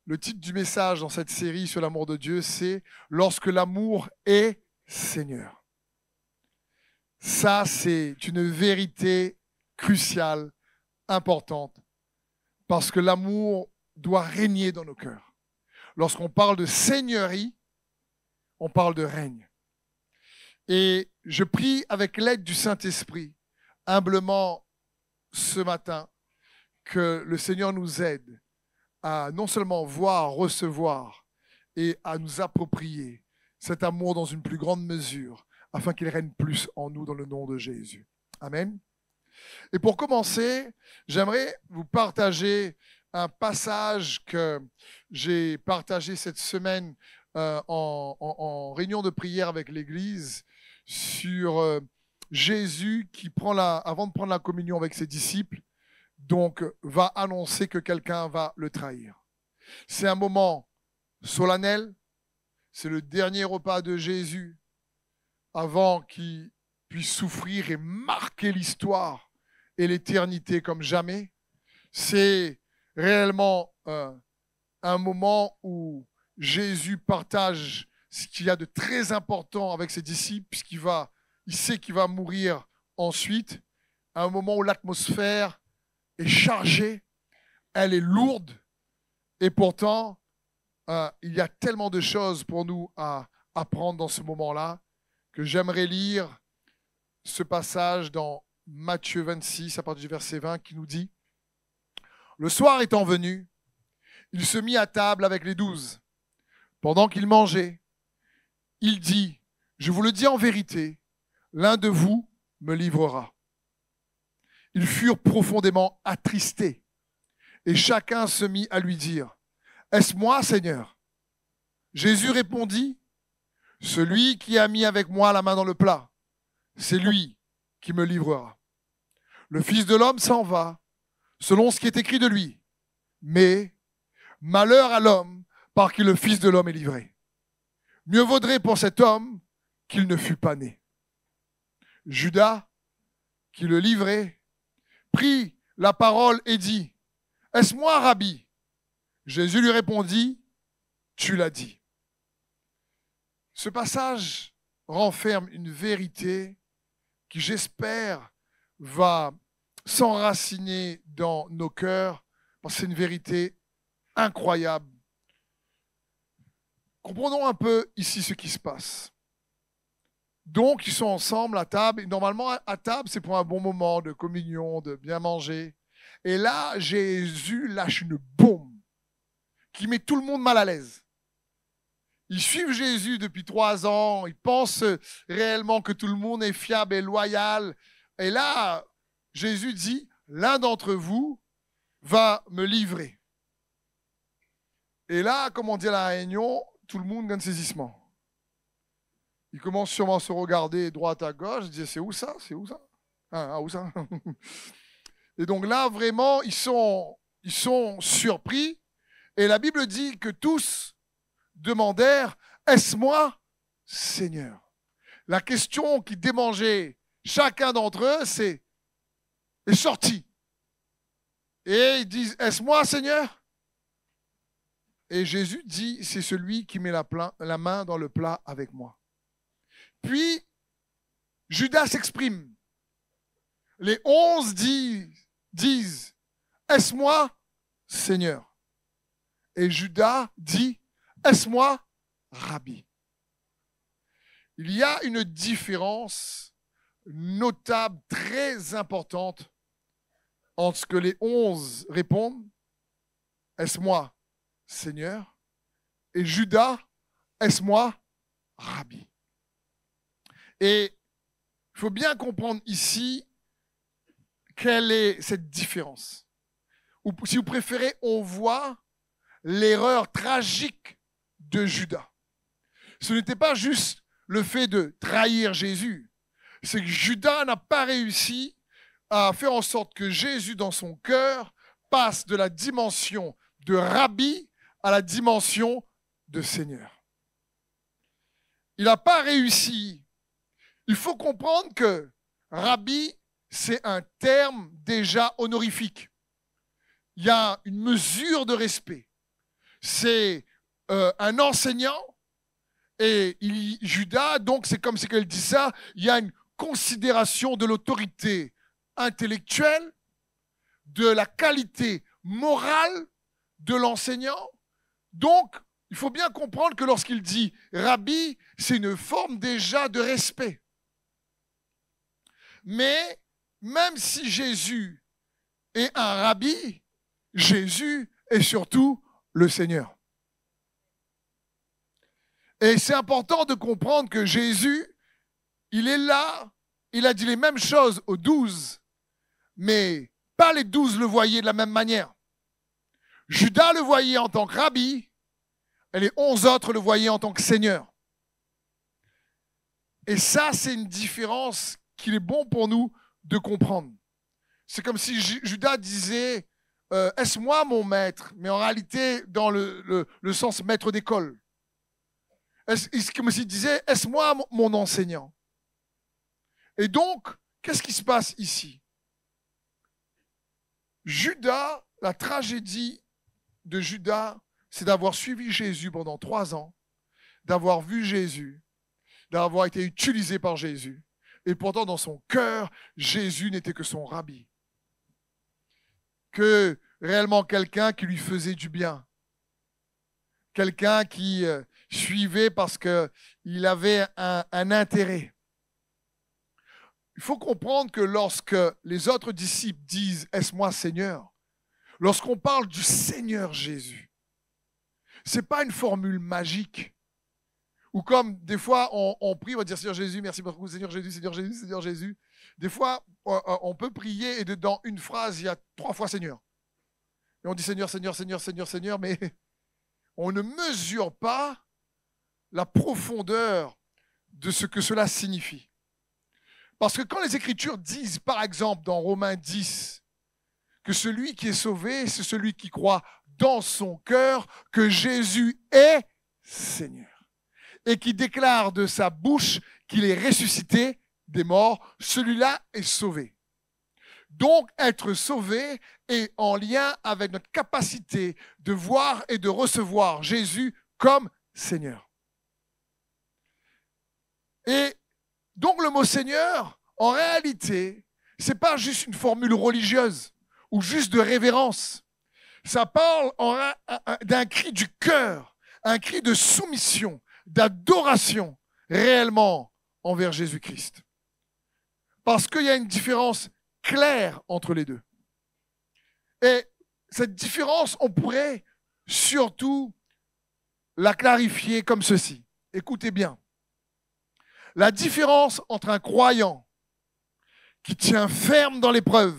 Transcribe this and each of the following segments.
Le titre du message dans cette série sur l'amour de Dieu, c'est « Lorsque l'amour est Seigneur ». Ça, c'est une vérité cruciale, importante, parce que l'amour doit régner dans nos cœurs. Lorsqu'on parle de seigneurie, on parle de règne. Et je prie avec l'aide du Saint-Esprit, humblement ce matin, que le Seigneur nous aide à non seulement voir, recevoir et à nous approprier cet amour dans une plus grande mesure, afin qu'il règne plus en nous dans le nom de Jésus. Amen. Et pour commencer, j'aimerais vous partager un passage que j'ai partagé cette semaine en réunion de prière avec l'Église sur Jésus qui avant de prendre la communion avec ses disciples, donc va annoncer que quelqu'un va le trahir. C'est un moment solennel, c'est le dernier repas de Jésus avant qu'il puisse souffrir et marquer l'histoire et l'éternité comme jamais. C'est réellement un moment où Jésus partage ce qu'il y a de très important avec ses disciples, puisqu'il sait qu'il va mourir ensuite, à un moment où l'atmosphère est chargée, elle est lourde, et pourtant, il y a tellement de choses pour nous à apprendre dans ce moment-là, que j'aimerais lire ce passage dans Matthieu 26, à partir du verset 20, qui nous dit « Le soir étant venu, il se mit à table avec les 12. Pendant qu'il mangeait, il dit « Je vous le dis en vérité, l'un de vous me livrera. » Ils furent profondément attristés, et chacun se mit à lui dire « Est-ce moi, Seigneur ?» Jésus répondit « Celui qui a mis avec moi la main dans le plat, c'est lui qui me livrera. Le Fils de l'homme s'en va, selon ce qui est écrit de lui. Mais malheur à l'homme par qui le Fils de l'homme est livré. Mieux vaudrait pour cet homme qu'il ne fût pas né. » Judas, qui le livrait, prit la parole et dit « Est-ce moi, Rabbi ?» Jésus lui répondit « Tu l'as dit. » Ce passage renferme une vérité qui, j'espère, va s'enraciner dans nos cœurs, parce que c'est une vérité incroyable. Comprenons un peu ici ce qui se passe. Donc, ils sont ensemble à table. Et normalement, à table, c'est pour un bon moment de communion, de bien manger. Et là, Jésus lâche une bombe qui met tout le monde mal à l'aise. Ils suivent Jésus depuis 3 ans. Ils pensent réellement que tout le monde est fiable et loyal. Et là, Jésus dit, l'un d'entre vous va me livrer. Et là, comme on dit à la Réunion, tout le monde gagne saisissement. Ils commencent sûrement à se regarder droite à gauche. Ils disent, c'est où ça? C'est où ça? Où ça? Et donc là, vraiment, ils sont surpris. Et la Bible dit que tous demandèrent, est-ce moi, Seigneur? La question qui démangeait chacun d'entre eux, est sortie. Et ils disent, est-ce moi, Seigneur? Et Jésus dit, c'est celui qui met la main dans le plat avec moi. Puis, Judas s'exprime. Les 11 disent, est-ce moi, Seigneur? Et Judas dit, est-ce moi, Rabbi? Il y a une différence notable, très importante, entre ce que les 11 répondent, est-ce moi, Seigneur? Et Judas, est-ce moi, Rabbi? Et il faut bien comprendre ici quelle est cette différence. Ou si vous préférez, on voit l'erreur tragique de Judas. Ce n'était pas juste le fait de trahir Jésus, c'est que Judas n'a pas réussi à faire en sorte que Jésus, dans son cœur, passe de la dimension de Rabbi à la dimension de Seigneur. Il n'a pas réussi. Il faut comprendre que Rabbi, c'est un terme déjà honorifique. Il y a une mesure de respect. c'est un enseignant. Et Judas, donc c'est comme si elle dit ça, il y a une considération de l'autorité intellectuelle, de la qualité morale de l'enseignant. Donc, il faut bien comprendre que lorsqu'il dit rabbi, c'est une forme déjà de respect. Mais même si Jésus est un rabbi, Jésus est surtout le Seigneur. Et c'est important de comprendre que Jésus, il est là, il a dit les mêmes choses aux 12, mais pas les 12 le voyaient de la même manière. Judas le voyait en tant que rabbi, et les 11 autres le voyaient en tant que Seigneur. Et ça, c'est une différence qu'il est bon pour nous de comprendre. C'est comme si Judas disait « Est-ce moi mon maître ?» mais en réalité, dans le sens maître d'école. Comme s'il disait « Est-ce moi mon enseignant ?» Et donc, qu'est-ce qui se passe ici? Judas, la tragédie de Judas, c'est d'avoir suivi Jésus pendant 3 ans, d'avoir vu Jésus, d'avoir été utilisé par Jésus. Et pourtant, dans son cœur, Jésus n'était que son rabbi. Que réellement quelqu'un qui lui faisait du bien. Quelqu'un qui suivait parce qu'il avait un intérêt. Il faut comprendre que lorsque les autres disciples disent « Est-ce moi Seigneur ?» lorsqu'on parle du Seigneur Jésus, ce n'est pas une formule magique. Ou comme des fois on prie, on va dire « Seigneur Jésus, merci beaucoup, Seigneur Jésus, Seigneur Jésus, Seigneur Jésus ». Des fois, on peut prier et dans une phrase, il y a 3 fois Seigneur. Et on dit Seigneur, Seigneur, Seigneur, Seigneur, Seigneur, mais on ne mesure pas la profondeur de ce que cela signifie. Parce que quand les Écritures disent, par exemple, dans Romains 10, que celui qui est sauvé, c'est celui qui croit dans son cœur que Jésus est Seigneur, et qui déclare de sa bouche qu'il est ressuscité des morts, celui-là est sauvé. Donc, être sauvé est en lien avec notre capacité de voir et de recevoir Jésus comme Seigneur. Et donc, le mot Seigneur, en réalité, ce n'est pas juste une formule religieuse ou juste de révérence. Ça parle d'un cri du cœur, un cri de soumission, d'adoration réellement envers Jésus-Christ. Parce qu'il y a une différence claire entre les deux. Et cette différence, on pourrait surtout la clarifier comme ceci. Écoutez bien. La différence entre un croyant qui tient ferme dans l'épreuve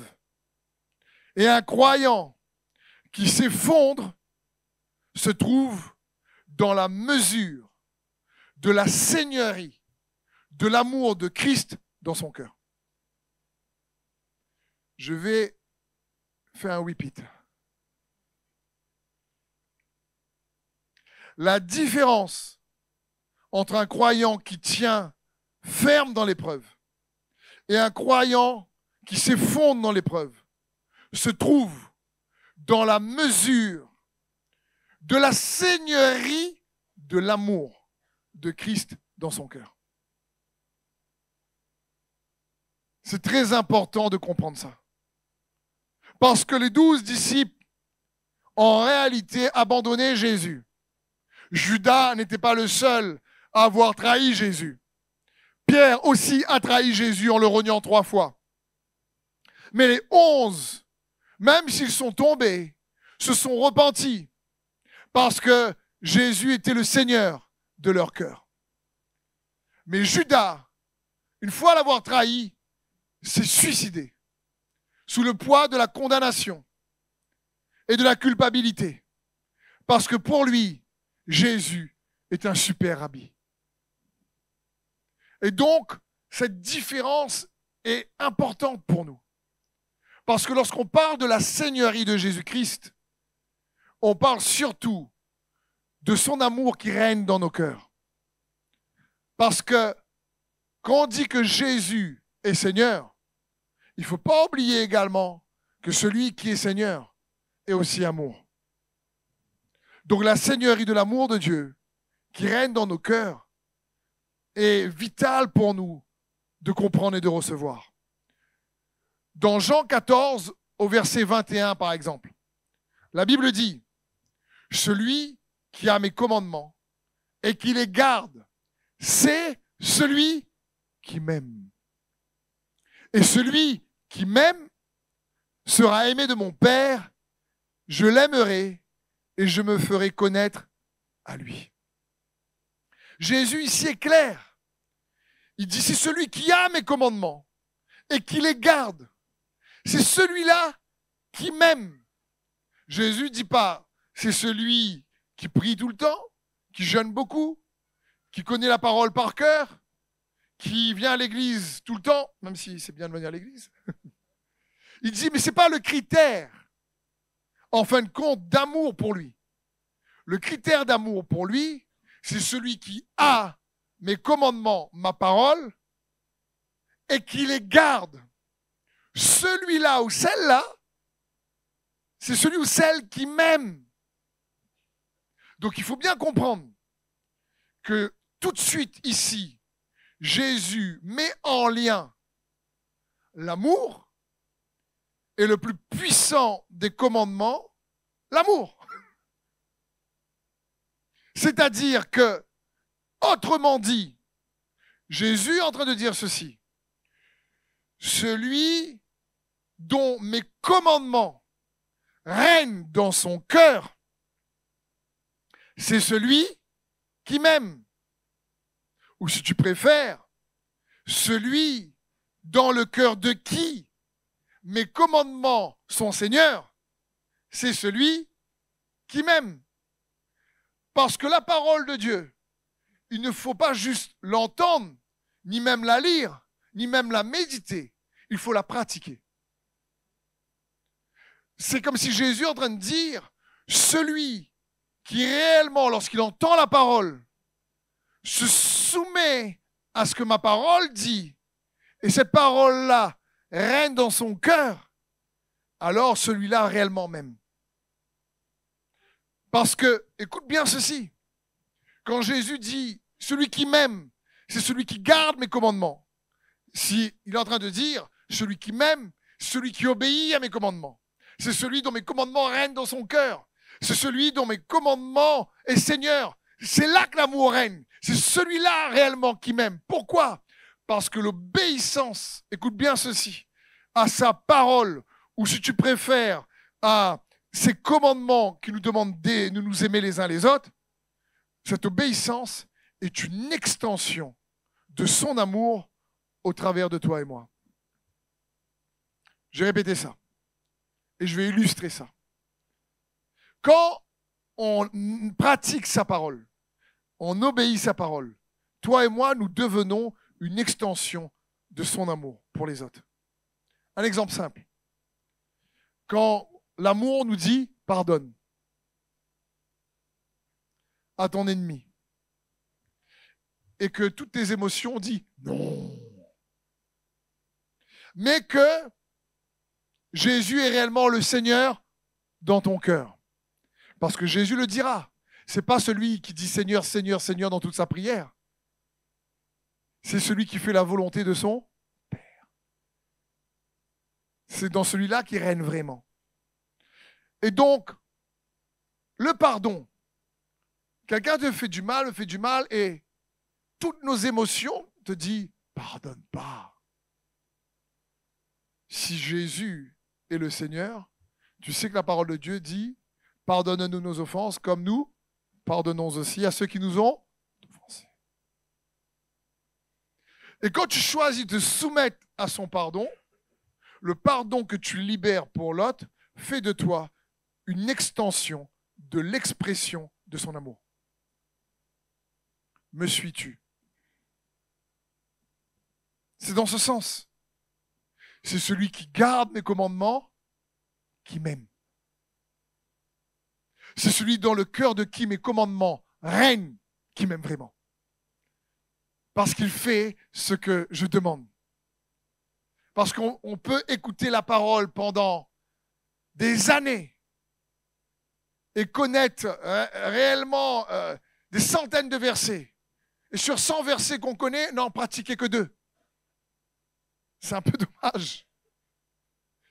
et un croyant qui s'effondre se trouve dans la mesure de la seigneurie, de l'amour de Christ dans son cœur. Je vais faire un repeat. La différence entre un croyant qui tient ferme dans l'épreuve et un croyant qui s'effondre dans l'épreuve se trouve dans la mesure de la seigneurie de l'amour de Christ dans son cœur. C'est très important de comprendre ça. Parce que les 12 disciples ont en réalité abandonné Jésus. Judas n'était pas le seul à avoir trahi Jésus. Pierre aussi a trahi Jésus en le reniant 3 fois. Mais les 11, même s'ils sont tombés, se sont repentis parce que Jésus était le Seigneur de leur cœur. Mais Judas, une fois l'avoir trahi, s'est suicidé sous le poids de la condamnation et de la culpabilité. Parce que pour lui, Jésus est un super rabbi. Et donc, cette différence est importante pour nous. Parce que lorsqu'on parle de la seigneurie de Jésus-Christ, on parle surtout de son amour qui règne dans nos cœurs. Parce que quand on dit que Jésus est Seigneur, il ne faut pas oublier également que celui qui est Seigneur est aussi amour. Donc la seigneurie de l'amour de Dieu qui règne dans nos cœurs est vitale pour nous de comprendre et de recevoir. Dans Jean 14, au verset 21 par exemple, la Bible dit « Celui qui a mes commandements et qui les garde, c'est celui qui m'aime. Et celui qui m'aime sera aimé de mon Père, je l'aimerai et je me ferai connaître à lui. » Jésus ici est clair. Il dit, c'est celui qui a mes commandements et qui les garde. C'est celui-là qui m'aime. Jésus ne dit pas, c'est celui qui prie tout le temps, qui jeûne beaucoup, qui connaît la parole par cœur, qui vient à l'église tout le temps, même si c'est bien de venir à l'église. Il dit, mais ce n'est pas le critère, en fin de compte, d'amour pour lui. Le critère d'amour pour lui, c'est celui qui a mes commandements, ma parole, et qui les garde. Celui-là ou celle-là, c'est celui ou celle qui m'aime. Donc il faut bien comprendre que tout de suite ici, Jésus met en lien l'amour et le plus puissant des commandements, l'amour. C'est-à-dire que, autrement dit, Jésus est en train de dire ceci. Celui dont mes commandements règnent dans son cœur, c'est celui qui m'aime. Ou si tu préfères, celui dans le cœur de qui mes commandements sont seigneurs, c'est celui qui m'aime. Parce que la parole de Dieu, il ne faut pas juste l'entendre, ni même la lire, ni même la méditer. Il faut la pratiquer. C'est comme si Jésus est en train de dire, celui qui réellement, lorsqu'il entend la parole, se soumet à ce que ma parole dit, et cette parole-là règne dans son cœur, alors celui-là réellement m'aime. Parce que, écoute bien ceci, quand Jésus dit « celui qui m'aime, c'est celui qui garde mes commandements », s'il est en train de dire « celui qui m'aime, celui qui obéit à mes commandements », c'est celui dont mes commandements règnent dans son cœur, c'est celui dont mes commandements est Seigneur. C'est là que l'amour règne, c'est celui-là réellement qui m'aime. Pourquoi ? Parce que l'obéissance, écoute bien ceci, à sa parole, ou si tu préfères, à ces commandements qui nous demandent de nous aimer les uns les autres, cette obéissance est une extension de son amour au travers de toi et moi. Je vais répéter ça et je vais illustrer ça. Quand on pratique sa parole, on obéit sa parole, toi et moi, nous devenons une extension de son amour pour les autres. Un exemple simple. Quand l'amour nous dit « pardonne » à ton ennemi et que toutes tes émotions disent « non ». Mais que Jésus est réellement le Seigneur dans ton cœur. Parce que Jésus le dira. Ce n'est pas celui qui dit « Seigneur, Seigneur, Seigneur » dans toute sa prière. C'est celui qui fait la volonté de son Père. C'est dans celui-là qui règne vraiment. Et donc, le pardon, quelqu'un te fait du mal, me fait du mal, et toutes nos émotions te disent « pardonne pas ». Si Jésus est le Seigneur, tu sais que la parole de Dieu dit « pardonne-nous nos offenses comme nous pardonnons aussi à ceux qui nous ont offensés ». Et quand tu choisis de soumettre à son pardon, le pardon que tu libères pour l'autre fait de toi une extension de l'expression de son amour. Me suis-tu ? C'est dans ce sens. C'est celui qui garde mes commandements qui m'aime. C'est celui dans le cœur de qui mes commandements règnent qui m'aime vraiment. Parce qu'il fait ce que je demande. Parce qu'on peut écouter la parole pendant des années. et connaître réellement des centaines de versets. Et sur 100 versets qu'on connaît, n'en pratiquer que 2. C'est un peu dommage.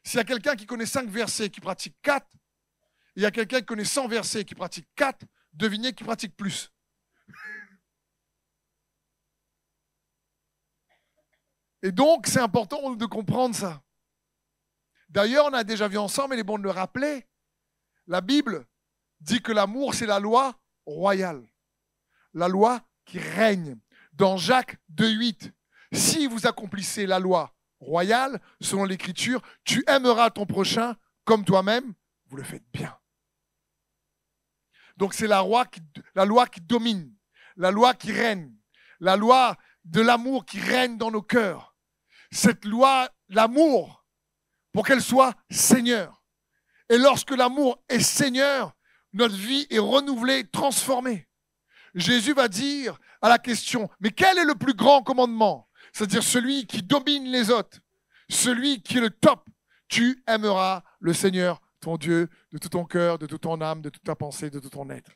S'il y a quelqu'un qui connaît 5 versets et qui pratique 4, il y a quelqu'un qui connaît 100 versets et qui pratique 4, devinez qui pratique plus. Et donc, c'est important de comprendre ça. D'ailleurs, on a déjà vu ensemble, mais il est bon de le rappeler, la Bible dit que l'amour, c'est la loi royale. La loi qui règne. Dans Jacques 2,8, si vous accomplissez la loi royale, selon l'Écriture, tu aimeras ton prochain comme toi-même, vous le faites bien. Donc c'est la loi qui domine, la loi qui règne, la loi de l'amour qui règne dans nos cœurs. Cette loi, l'amour, pour qu'elle soit Seigneur. Et lorsque l'amour est Seigneur, notre vie est renouvelée, transformée. Jésus va dire à la question, mais quel est le plus grand commandement? C'est-à-dire celui qui domine les autres, celui qui est le top. Tu aimeras le Seigneur, ton Dieu, de tout ton cœur, de toute ton âme, de toute ta pensée, de tout ton être.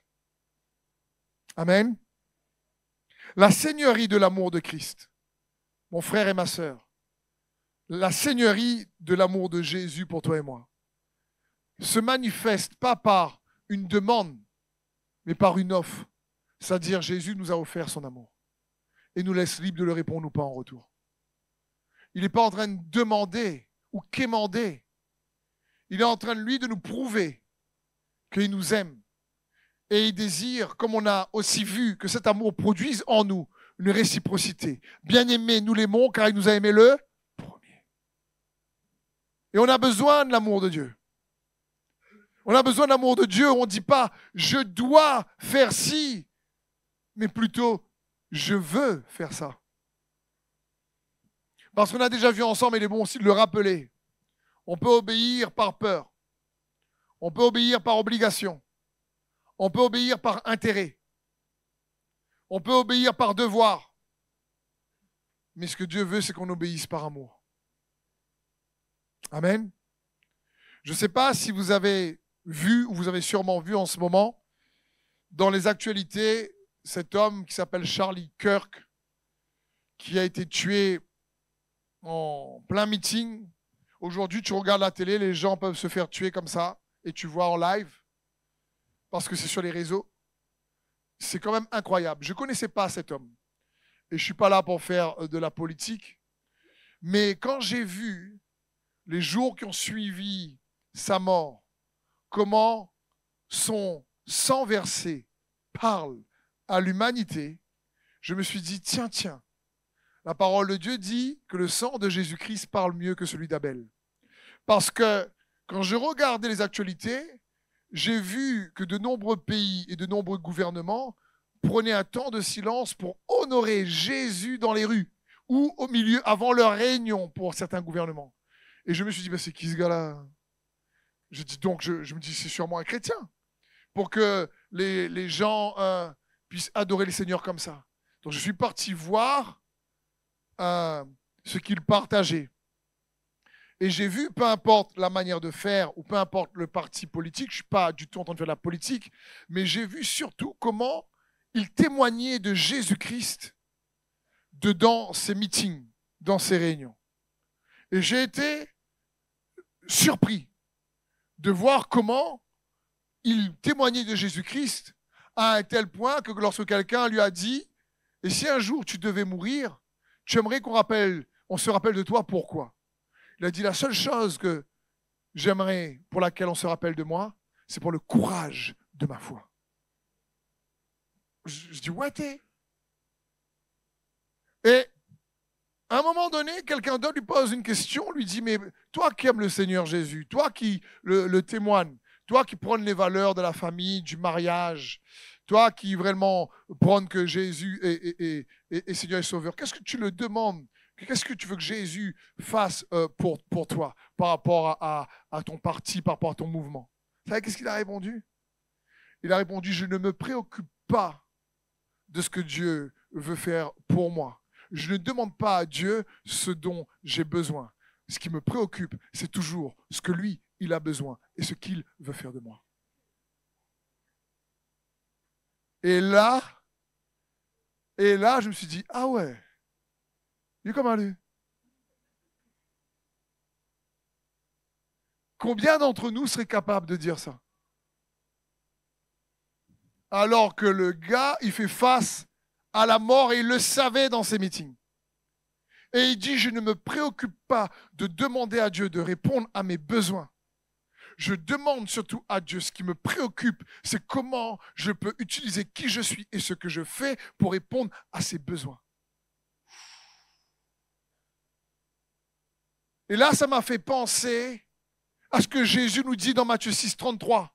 Amen. La seigneurie de l'amour de Christ, mon frère et ma sœur, la seigneurie de l'amour de Jésus pour toi et moi, se manifeste pas par une demande, mais par une offre. C'est-à-dire Jésus nous a offert son amour et nous laisse libre de le répondre ou pas en retour. Il n'est pas en train de demander ou quémander. Il est en train, lui, de nous prouver qu'il nous aime. Et il désire, comme on a aussi vu, que cet amour produise en nous une réciprocité. Bien-aimés, nous l'aimons car il nous a aimés le premier. Et on a besoin de l'amour de Dieu. On a besoin de l'amour de Dieu. On ne dit pas « je dois faire ci », mais plutôt « je veux faire ça ». Parce qu'on a déjà vu ensemble, il est bon aussi de le rappeler. On peut obéir par peur. On peut obéir par obligation. On peut obéir par intérêt. On peut obéir par devoir. Mais ce que Dieu veut, c'est qu'on obéisse par amour. Amen. Je ne sais pas si vous avez vu, ou vous avez sûrement vu en ce moment, dans les actualités, cet homme qui s'appelle Charlie Kirk, qui a été tué en plein meeting. Aujourd'hui, tu regardes la télé, les gens peuvent se faire tuer comme ça, et tu vois en live, parce que c'est sur les réseaux. C'est quand même incroyable. Je ne connaissais pas cet homme, et je ne suis pas là pour faire de la politique, mais quand j'ai vu les jours qui ont suivi sa mort, comment son sang versé parle à l'humanité, je me suis dit, tiens, la parole de Dieu dit que le sang de Jésus-Christ parle mieux que celui d'Abel. Parce que quand je regardais les actualités, j'ai vu que de nombreux pays et de nombreux gouvernements prenaient un temps de silence pour honorer Jésus dans les rues ou au milieu, avant leur réunion pour certains gouvernements. Et je me suis dit, c'est qui ce gars-là? Je me dis, c'est sûrement un chrétien, pour que les gens puissent adorer le Seigneur comme ça. Donc je suis parti voir ce qu'il partageait. Et j'ai vu, peu importe la manière de faire, ou peu importe le parti politique, je ne suis pas du tout en train de faire de la politique, mais j'ai vu surtout comment il témoignait de Jésus-Christ dans ses meetings, dans ses réunions. Et j'ai été surpris de voir comment il témoignait de Jésus-Christ à un tel point que lorsque quelqu'un lui a dit « Et si un jour tu devais mourir, tu aimerais on se rappelle de toi, pourquoi ?» Il a dit « La seule chose que j'aimerais, pour laquelle on se rappelle de moi, c'est pour le courage de ma foi. » Je dis « Ouais, t'es ?» Et à un moment donné, quelqu'un d'autre lui pose une question, lui dit « Mais toi qui aimes le Seigneur Jésus, toi qui le témoignes, toi qui prônes les valeurs de la famille, du mariage, toi qui vraiment prônes que Jésus est Seigneur et Sauveur, qu'est-ce que tu le demandes? Qu'est-ce que tu veux que Jésus fasse pour toi par rapport à ton parti, par rapport à ton mouvement? » Vous savez qu'est-ce qu'il a répondu? Il a répondu « Je ne me préoccupe pas de ce que Dieu veut faire pour moi. Je ne demande pas à Dieu ce dont j'ai besoin. Ce qui me préoccupe, c'est toujours ce que lui, il a besoin et ce qu'il veut faire de moi. » Et là, je me suis dit, ah ouais, il est comment lui? Combien d'entre nous seraient capables de dire ça? Alors que le gars, il fait face à la mort et il le savait dans ses meetings. Et il dit, je ne me préoccupe pas de demander à Dieu de répondre à mes besoins. Je demande surtout à Dieu, ce qui me préoccupe, c'est comment je peux utiliser qui je suis et ce que je fais pour répondre à ses besoins. Et là, ça m'a fait penser à ce que Jésus nous dit dans Matthieu 6, 33.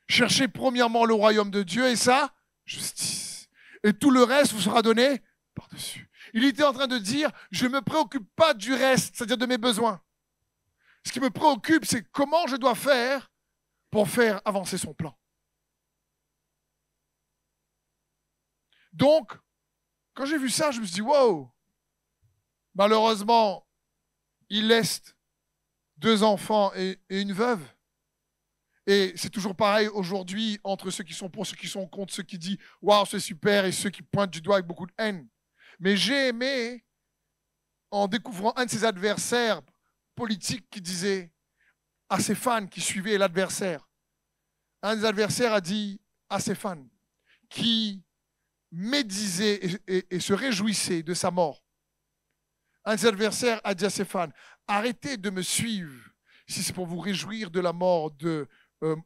Cherchez premièrement le royaume de Dieu et sa justice. Et tout le reste vous sera donné par-dessus. Il était en train de dire, je ne me préoccupe pas du reste, c'est-à-dire de mes besoins. Ce qui me préoccupe, c'est comment je dois faire pour faire avancer son plan. Donc, quand j'ai vu ça, je me suis dit, wow, malheureusement, il laisse 2 enfants et une veuve. Et c'est toujours pareil aujourd'hui entre ceux qui sont pour, ceux qui sont contre, ceux qui disent « Waouh, c'est super » et ceux qui pointent du doigt avec beaucoup de haine. Mais j'ai aimé, en découvrant un de ses adversaires politiques qui disait à ses fans qui suivaient l'adversaire, un des adversaires a dit à ses fans qui médisaient et se réjouissaient de sa mort, un des adversaires a dit à ses fans « Arrêtez de me suivre si c'est pour vous réjouir de la mort de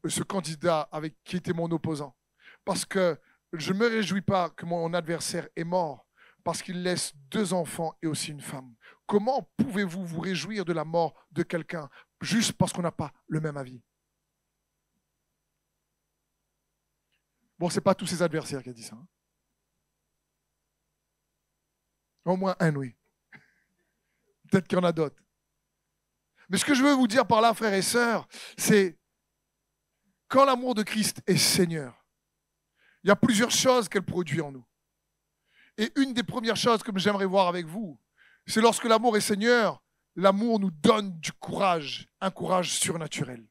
ce candidat qui était mon opposant. Parce que je ne me réjouis pas que mon adversaire est mort, parce qu'il laisse 2 enfants et aussi une femme. Comment pouvez-vous vous réjouir de la mort de quelqu'un juste parce qu'on n'a pas le même avis? Bon, ce n'est pas tous ses adversaires qui a dit ça. Hein. Au moins un, oui. Peut-être qu'il y en a d'autres. Mais ce que je veux vous dire par là, frères et sœurs, c'est quand l'amour de Christ est Seigneur, il y a plusieurs choses qu'elle produit en nous. Et une des premières choses que j'aimerais voir avec vous, c'est lorsque l'amour est Seigneur, l'amour nous donne du courage, un courage surnaturel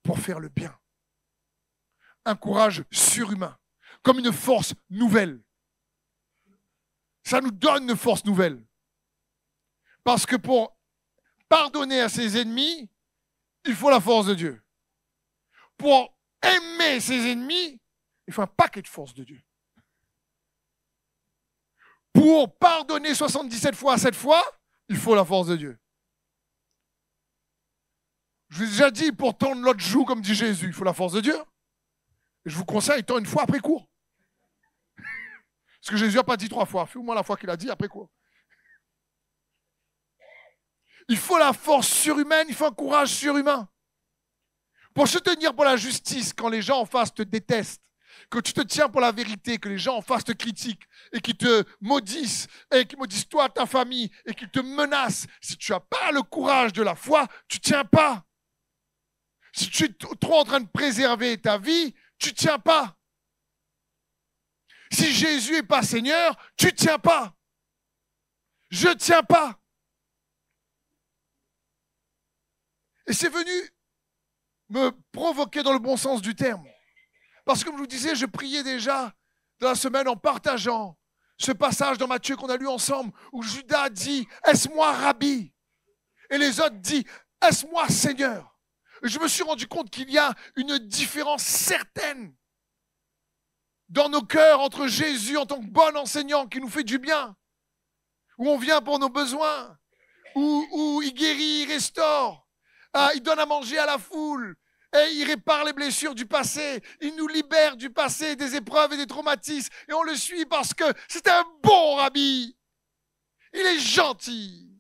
pour faire le bien. Un courage surhumain, comme une force nouvelle. Ça nous donne une force nouvelle. Parce que pour pardonner à ses ennemis, il faut la force de Dieu. Pour aimer ses ennemis, il faut un paquet de force de Dieu. Pour pardonner 77 fois à 7 fois, il faut la force de Dieu. Je vous ai déjà dit, pour tendre l'autre joue, comme dit Jésus, il faut la force de Dieu. Et je vous conseille, tendre une fois après court. Parce que Jésus n'a pas dit 3 fois. Fais au moins la fois qu'il a dit après court. Il faut la force surhumaine, il faut un courage surhumain. Pour se tenir pour la justice quand les gens en face te détestent, que tu te tiens pour la vérité, que les gens en face te critiquent et qui te maudissent, et qui maudissent toi, ta famille, et qui te menacent. Si tu n'as pas le courage de la foi, tu ne tiens pas. Si tu es trop en train de préserver ta vie, tu ne tiens pas. Si Jésus n'est pas Seigneur, tu ne tiens pas. Je ne tiens pas. Et c'est venu me provoquer dans le bon sens du terme. Parce que comme je vous disais, je priais déjà dans la semaine en partageant ce passage dans Matthieu qu'on a lu ensemble où Judas dit « Est-ce moi, Rabbi ?» Et les autres disent « Est-ce moi, Seigneur ?» Et je me suis rendu compte qu'il y a une différence certaine dans nos cœurs entre Jésus en tant que bon enseignant qui nous fait du bien, où on vient pour nos besoins, où il guérit, il restaure, il donne à manger à la foule, et il répare les blessures du passé, il nous libère du passé, des épreuves et des traumatismes, et on le suit parce que c'est un bon rabbi, il est gentil.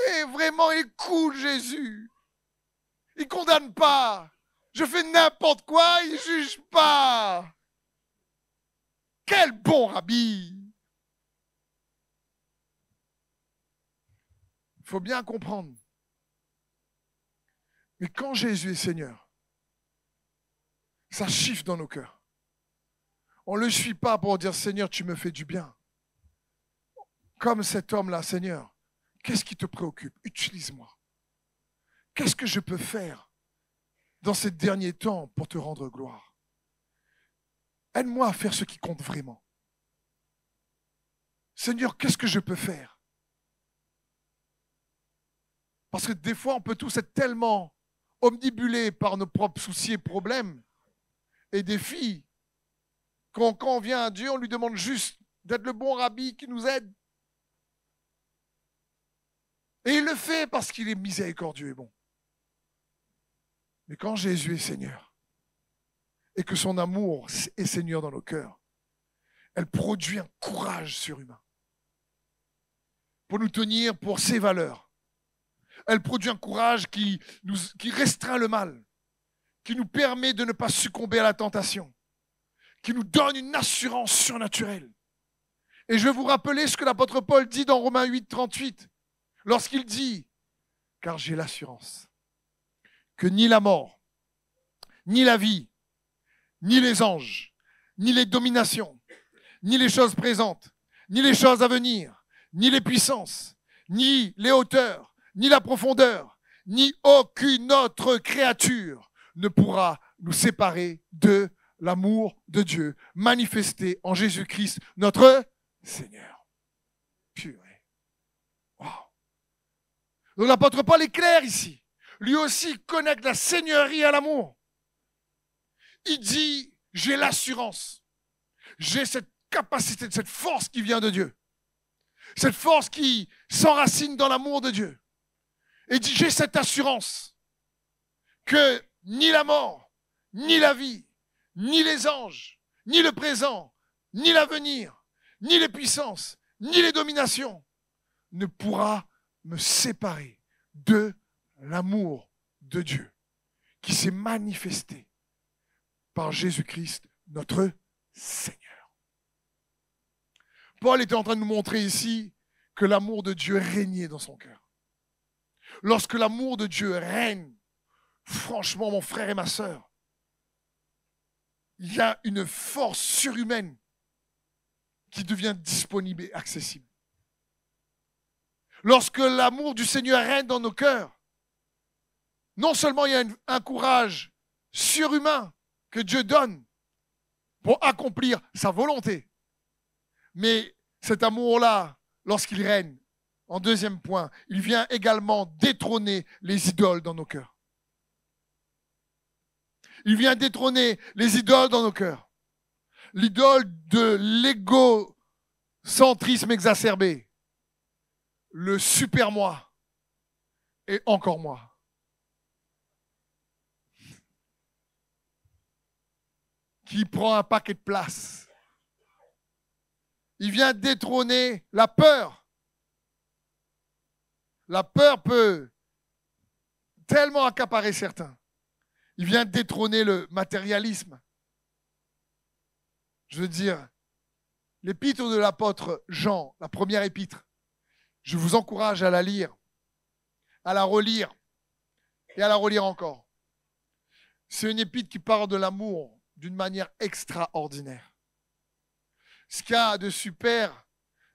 Et vraiment, il est cool, Jésus. Il ne condamne pas. Je fais n'importe quoi, il ne juge pas. Quel bon rabbi. Il faut bien comprendre. Mais quand Jésus est Seigneur, ça chiffre dans nos cœurs. On ne le suit pas pour dire « Seigneur, tu me fais du bien ». Comme cet homme-là, Seigneur, qu'est-ce qui te préoccupe? Utilise-moi. Qu'est-ce que je peux faire dans ces derniers temps pour te rendre gloire. Aide-moi à faire ce qui compte vraiment. Seigneur, qu'est-ce que je peux faire? Parce que des fois, on peut tous être tellement omnibulés par nos propres soucis et problèmes et défis, quand on vient à Dieu, on lui demande juste d'être le bon rabbi qui nous aide. Et il le fait parce qu'il est miséricordieux et bon. Mais quand Jésus est Seigneur, et que son amour est Seigneur dans nos cœurs, elle produit un courage surhumain pour nous tenir pour ses valeurs. Elle produit un courage qui restreint le mal, qui nous permet de ne pas succomber à la tentation, qui nous donne une assurance surnaturelle. Et je vais vous rappeler ce que l'apôtre Paul dit dans Romains 8, 38, lorsqu'il dit « Car j'ai l'assurance que ni la mort, ni la vie, ni les anges, ni les dominations, ni les choses présentes, ni les choses à venir, ni les puissances, ni les hauteurs, ni la profondeur, ni aucune autre créature ne pourra nous séparer de l'amour de Dieu manifesté en Jésus-Christ, notre Seigneur. Purée. Wow. Donc l'apôtre Paul est clair ici. Lui aussi connecte la seigneurie à l'amour. Il dit, j'ai l'assurance, j'ai cette capacité, cette force qui vient de Dieu. Cette force qui s'enracine dans l'amour de Dieu. Et il dit, j'ai cette assurance que ni la mort, ni la vie, ni les anges, ni le présent, ni l'avenir, ni les puissances, ni les dominations ne pourra me séparer de l'amour de Dieu qui s'est manifesté par Jésus-Christ, notre Seigneur. Paul était en train de nous montrer ici que l'amour de Dieu régnait dans son cœur. Lorsque l'amour de Dieu règne, franchement, mon frère et ma sœur, il y a une force surhumaine qui devient disponible et accessible. Lorsque l'amour du Seigneur règne dans nos cœurs, non seulement il y a un courage surhumain que Dieu donne pour accomplir sa volonté, mais cet amour-là, lorsqu'il règne, en deuxième point, il vient également détrôner les idoles dans nos cœurs. Il vient détrôner les idoles dans nos cœurs. L'idole de l'égocentrisme exacerbé, le super-moi et encore moi. Qui prend un paquet de place. Il vient détrôner la peur. La peur peut tellement accaparer certains. Il vient détrôner le matérialisme. Je veux dire, l'épître de l'apôtre Jean, la première épître, je vous encourage à la lire, à la relire et à la relire encore. C'est une épître qui parle de l'amour d'une manière extraordinaire. Ce qu'il y a de super,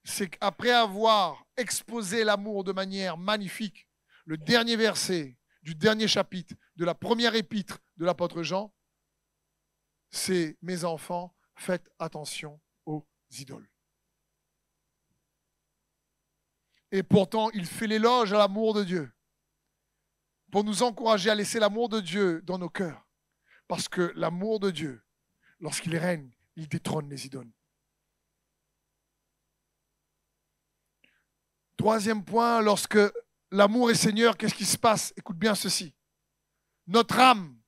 c'est qu'après avoir exposé l'amour de manière magnifique, le dernier verset du dernier chapitre de la première épître de l'apôtre Jean, c'est « Mes enfants, faites attention aux idoles ». Et pourtant, il fait l'éloge à l'amour de Dieu pour nous encourager à laisser l'amour de Dieu dans nos cœurs. Parce que l'amour de Dieu, lorsqu'il règne, il détrône les idoles. Troisième point, lorsque l'amour est Seigneur, qu'est-ce qui se passe? Écoute bien ceci. Notre âme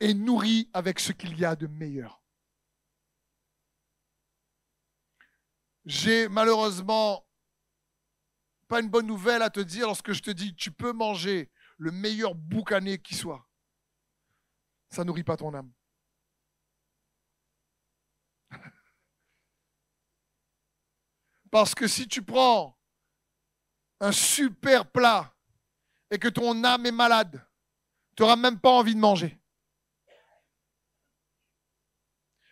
est nourrie avec ce qu'il y a de meilleur. J'ai malheureusement pas une bonne nouvelle à te dire lorsque je te dis tu peux manger le meilleur boucané qui soit. Ça nourrit pas ton âme. Parce que si tu prends un super plat et que ton âme est malade, tu n'auras même pas envie de manger.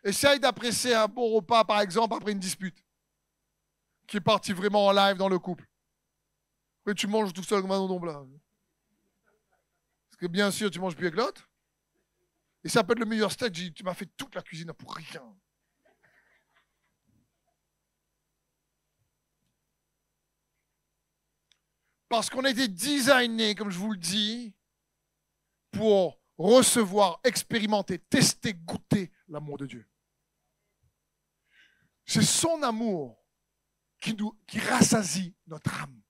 Essaye d'apprécier un bon repas, par exemple, après une dispute qui est partie vraiment en live dans le couple. Et tu manges tout seul comme un dondon blanc. Parce que bien sûr, tu manges plus avec l'autre. Et ça peut être le meilleur steak. J'ai dit, tu m'as fait toute la cuisine pour rien. Parce qu'on a été designé, comme je vous le dis, pour recevoir, expérimenter, tester, goûter l'amour de Dieu. C'est son amour qui rassasie notre âme.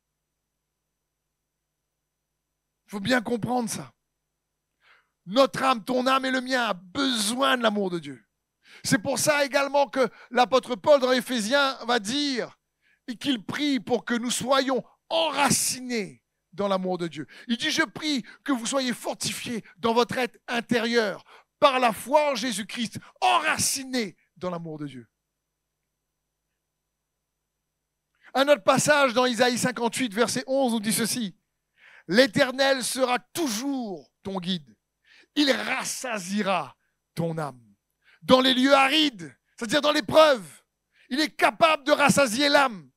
Il faut bien comprendre ça. Notre âme, ton âme et le mien a besoin de l'amour de Dieu. C'est pour ça également que l'apôtre Paul dans Éphésiens va dire et qu'il prie pour que nous soyons enracinés dans l'amour de Dieu. Il dit, je prie que vous soyez fortifiés dans votre être intérieur par la foi en Jésus-Christ, enracinés dans l'amour de Dieu. Un autre passage dans Isaïe 58, verset 11, nous dit ceci. L'Éternel sera toujours ton guide. Il rassasiera ton âme. Dans les lieux arides, c'est-à-dire dans l'épreuve, il est capable de rassasier l'âme.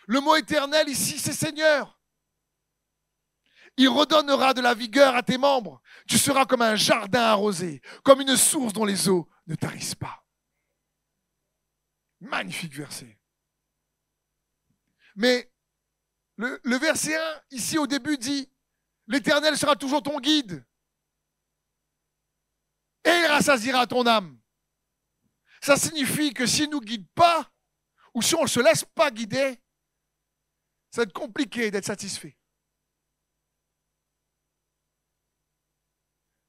Le mot éternel ici, c'est Seigneur. Il redonnera de la vigueur à tes membres. Tu seras comme un jardin arrosé, comme une source dont les eaux ne tarissent pas. Magnifique verset. Mais le verset 1, ici au début, dit « L'Éternel sera toujours ton guide et il rassasiera ton âme. » Ça signifie que s'il ne nous guide pas, ou si on ne se laisse pas guider, ça va être compliqué d'être satisfait.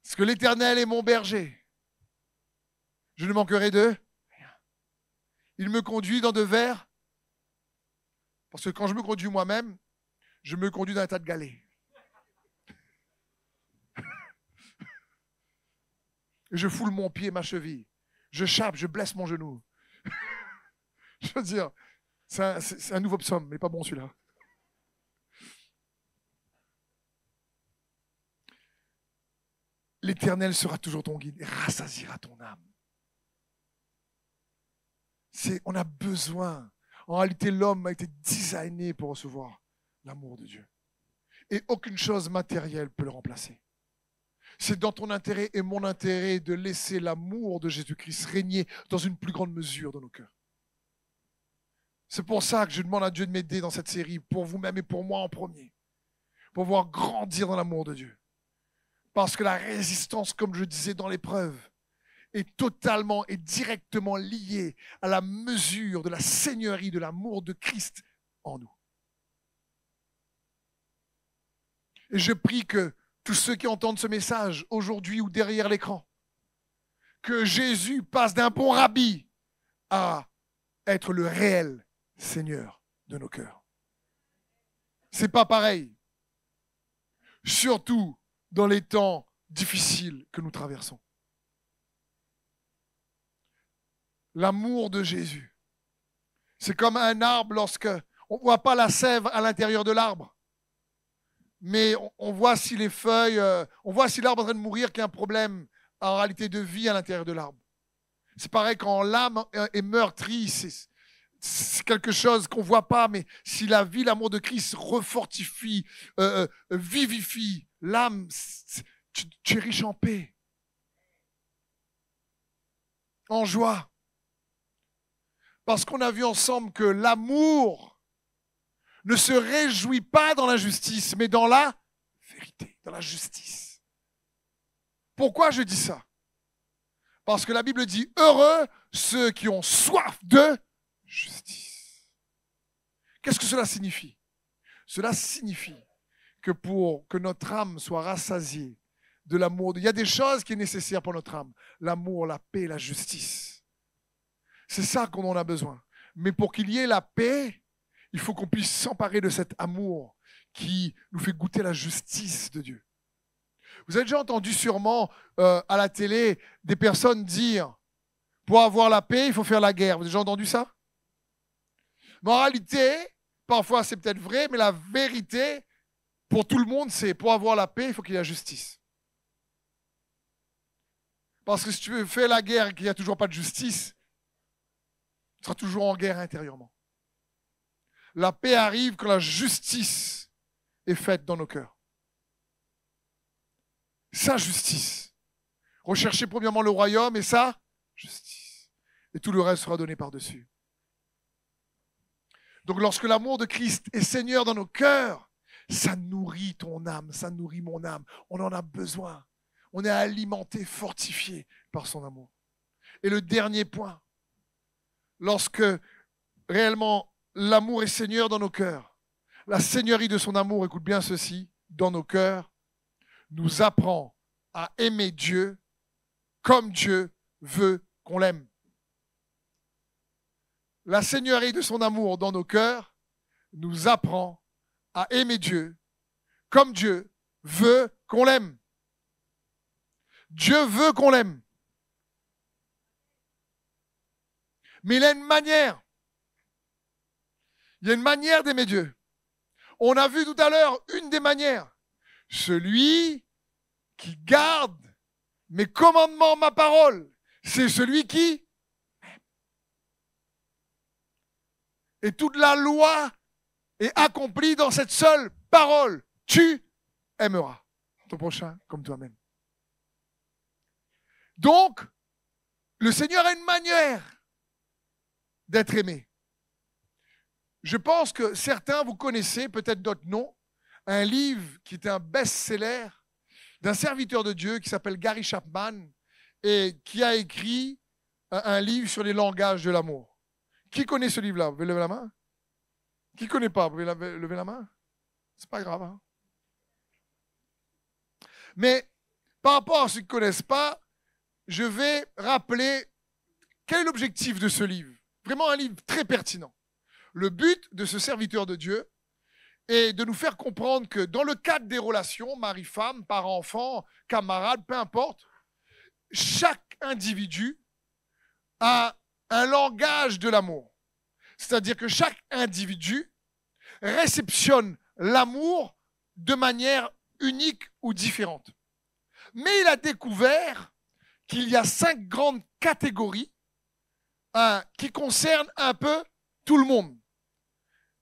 Parce que l'Éternel est mon berger. Je ne manquerai de rien. Il me conduit dans de verts. Parce que quand je me conduis moi-même, je me conduis dans un tas de galets. Je foule mon pied, ma cheville. Je chape, je blesse mon genou. Je veux dire, c'est un nouveau psaume, mais pas bon celui-là. L'Éternel sera toujours ton guide et rassasiera ton âme. On a besoin. En réalité, l'homme a été designé pour recevoir l'amour de Dieu. Et aucune chose matérielle peut le remplacer. C'est dans ton intérêt et mon intérêt de laisser l'amour de Jésus-Christ régner dans une plus grande mesure dans nos cœurs. C'est pour ça que je demande à Dieu de m'aider dans cette série, pour vous-même et pour moi en premier, pour pouvoir grandir dans l'amour de Dieu. Parce que la résistance, comme je disais dans l'épreuve, est totalement et directement liée à la mesure de la seigneurie de l'amour de Christ en nous. Et je prie que tous ceux qui entendent ce message aujourd'hui ou derrière l'écran, que Jésus passe d'un bon rabbi à être le réel Seigneur de nos cœurs. C'est pas pareil. Surtout dans les temps difficiles que nous traversons. L'amour de Jésus, c'est comme un arbre lorsque on ne voit pas la sève à l'intérieur de l'arbre, mais on voit si les feuilles, on voit si l'arbre est en train de mourir, qu'il y a un problème en réalité de vie à l'intérieur de l'arbre. C'est pareil quand l'âme est meurtrie, c'est quelque chose qu'on ne voit pas, mais si la vie, l'amour de Christ refortifie, vivifie l'âme, tu es riche en paix, en joie. Parce qu'on a vu ensemble que l'amour ne se réjouit pas dans l'injustice, mais dans la vérité, dans la justice. Pourquoi je dis ça? Parce que la Bible dit « Heureux ceux qui ont soif de justice ». Qu'est-ce que cela signifie? Cela signifie que pour que notre âme soit rassasiée de l'amour, il y a des choses qui sont nécessaires pour notre âme. L'amour, la paix, la justice. C'est ça qu'on en a besoin. Mais pour qu'il y ait la paix, il faut qu'on puisse s'emparer de cet amour qui nous fait goûter la justice de Dieu. Vous avez déjà entendu sûrement à la télé des personnes dire « Pour avoir la paix, il faut faire la guerre ». Vous avez déjà entendu ça? Mais en réalité, parfois c'est peut-être vrai, mais la vérité pour tout le monde, c'est pour avoir la paix, il faut qu'il y ait la justice. Parce que si tu veux faire la guerre et qu'il n'y a toujours pas de justice, tu seras toujours en guerre intérieurement. La paix arrive quand la justice est faite dans nos cœurs. Sa justice. Recherchez premièrement le royaume et sa justice. Et tout le reste sera donné par-dessus. Donc lorsque l'amour de Christ est Seigneur dans nos cœurs, ça nourrit ton âme, ça nourrit mon âme. On en a besoin. On est alimenté, fortifié par son amour. Et le dernier point, lorsque réellement l'amour est Seigneur dans nos cœurs, la seigneurie de son amour, écoute bien ceci, dans nos cœurs, nous apprend à aimer Dieu comme Dieu veut qu'on l'aime. La seigneurie de son amour dans nos cœurs nous apprend à aimer Dieu comme Dieu veut qu'on l'aime. Dieu veut qu'on l'aime. Mais il y a une manière. Il y a une manière d'aimer Dieu. On a vu tout à l'heure une des manières. Celui qui garde mes commandements, ma parole, c'est celui qui m'aime. Et toute la loi est accomplie dans cette seule parole. Tu aimeras ton prochain comme toi-même. Donc, le Seigneur a une manière d'être aimé. Je pense que certains, vous connaissez, peut-être d'autres non, un livre qui était un best-seller d'un serviteur de Dieu qui s'appelle Gary Chapman et qui a écrit un livre sur les langages de l'amour. Qui connaît ce livre-là? Vous pouvez lever la main? Qui ne connaît pas? Vous pouvez lever la main? C'est pas grave. Hein? Mais par rapport à ceux qui ne connaissent pas, je vais rappeler quel est l'objectif de ce livre. Vraiment un livre très pertinent. Le but de ce serviteur de Dieu est de nous faire comprendre que dans le cadre des relations, mari-femme, parent-enfant, camarade, peu importe, chaque individu a un langage de l'amour. C'est-à-dire que chaque individu réceptionne l'amour de manière unique ou différente. Mais il a découvert qu'il y a 5 grandes catégories qui concernent un peu tout le monde.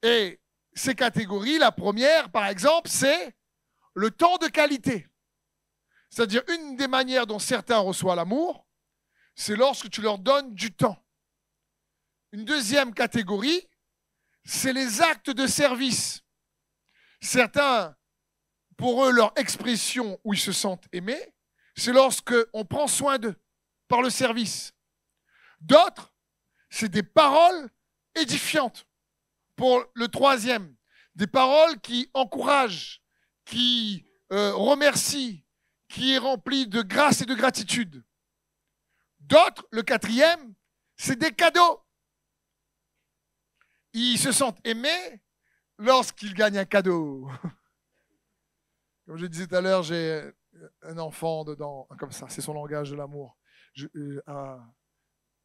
Et ces catégories, la première, par exemple, c'est le temps de qualité. C'est-à-dire, une des manières dont certains reçoivent l'amour, c'est lorsque tu leur donnes du temps. Une deuxième catégorie, c'est les actes de service. Certains, pour eux, leur expression où ils se sentent aimés, c'est lorsque on prend soin d'eux par le service. D'autres, c'est des paroles édifiantes. Pour le troisième, des paroles qui encouragent, qui remercient, qui est remplie de grâce et de gratitude. D'autres, le quatrième, c'est des cadeaux. Ils se sentent aimés lorsqu'ils gagnent un cadeau. Comme je disais tout à l'heure, j'ai un enfant dedans, comme ça, c'est son langage de l'amour.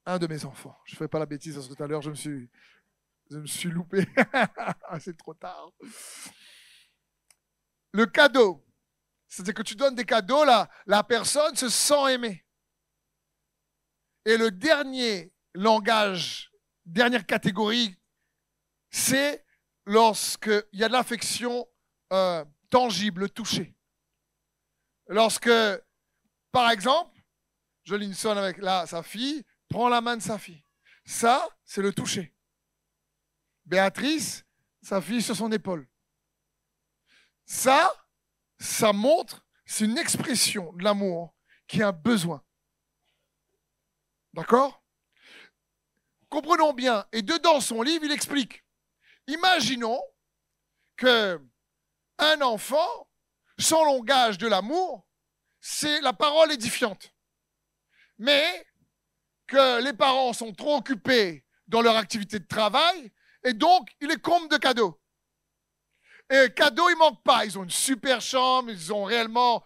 Un de mes enfants. Je ne ferai pas la bêtise parce que tout à l'heure, je me suis loupé. C'est trop tard. Le cadeau. C'est-à-dire que tu donnes des cadeaux, la personne se sent aimée. Et le dernier langage, dernière catégorie, c'est lorsqu'il y a de l'affection tangible, touchée. Lorsque, par exemple, Jolinson avec sa fille, prend la main de sa fille. Ça, c'est le toucher. Béatrice, sa fille sur son épaule. Ça montre, c'est une expression de l'amour qui a un besoin. D'accord? Comprenons bien. Et dedans son livre, il explique. Imaginons qu'un enfant, son langage de l'amour, c'est la parole édifiante. Mais que les parents sont trop occupés dans leur activité de travail et donc il les comble de cadeaux. Et cadeaux, ils ne manquent pas. Ils ont une super chambre, ils ont réellement